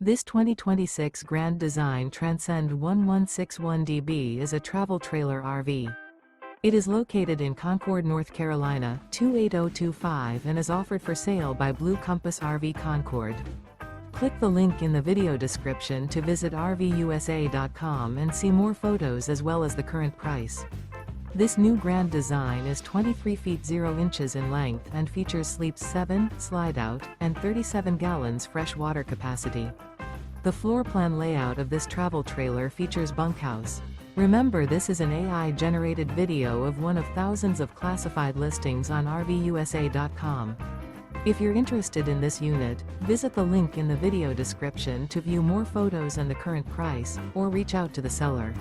This 2026 Grand Design Transcend 1161DB is a travel trailer RV. It is located in Concord, North Carolina, 28025 and is offered for sale by Blue Compass RV Concord. Click the link in the video description to visit RVUSA.com and see more photos as well as the current price. This new Grand Design is 23 feet 0 inches in length and features sleeps 7, slide-out, and 37 gallons fresh water capacity. The floor plan layout of this travel trailer features bunkhouse. Remember, this is an AI-generated video of one of thousands of classified listings on RVUSA.com. If you're interested in this unit, visit the link in the video description to view more photos and the current price, or reach out to the seller.